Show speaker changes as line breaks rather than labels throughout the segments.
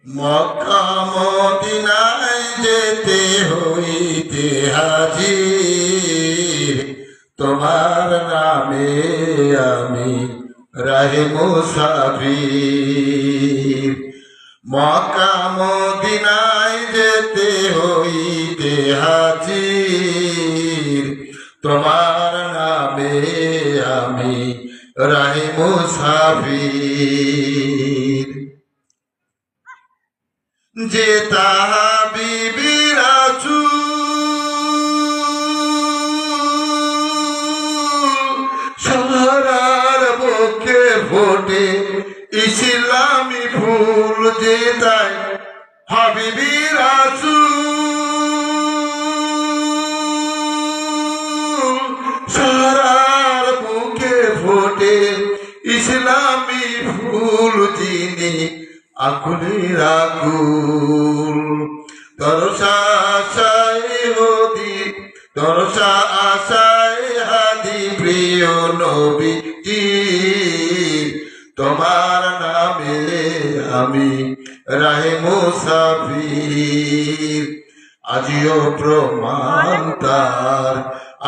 মক্কা মদিনায় যেতে হইতে হাজির, তোমার নামে আমি রাহে মুসাফির। মক্কা মদিনায় যেতে হইতে হাজির, তোমার নামে আমি রাহে মুসাফির। যে তাহা বিবি রাসূল সারার বুকে ফোটে ইসলামি ফুল, যে তাই হাবিবি রাসূল সারার বুকে ফোটে ইসলামি ফুল, যিনি আকুলের আকুল। দরসা আশায় হদি, দরসা আশায় হাদি প্রিয় নবীজি, তোমার নামে আমি রাহে মুসাফির। আজিও প্রমাণ তার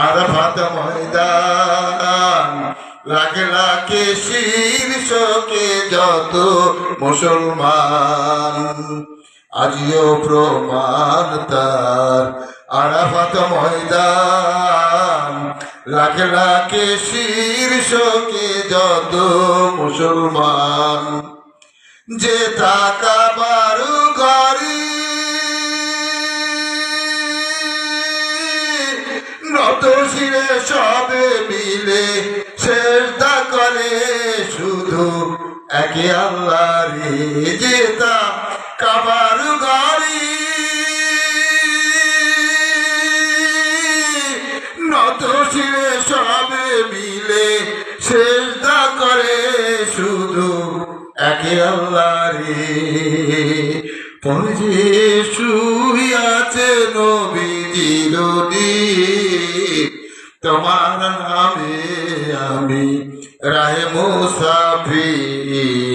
আরাফাত ময়দান, লাখে লাখে শীর্ষকে যত মুসলমান। আজিও প্রমাণ তার আরাফাত ময়দান, লাখে লাখে শীর্ষকে যত মুসলমান। যে থাকা বারু ঘরে নত শিরে সবে মিলে সেজদা করে শুধু একে আল্লাহরে। যে কাবার ঘরে নত শিরে সবে মিলে সেজদা করে শুধু একে আল্লাহরে। পৌঁছে শুইয়াছে নবীজির নীড়ে, তোমার নামে আমি রাহে মুসাফির।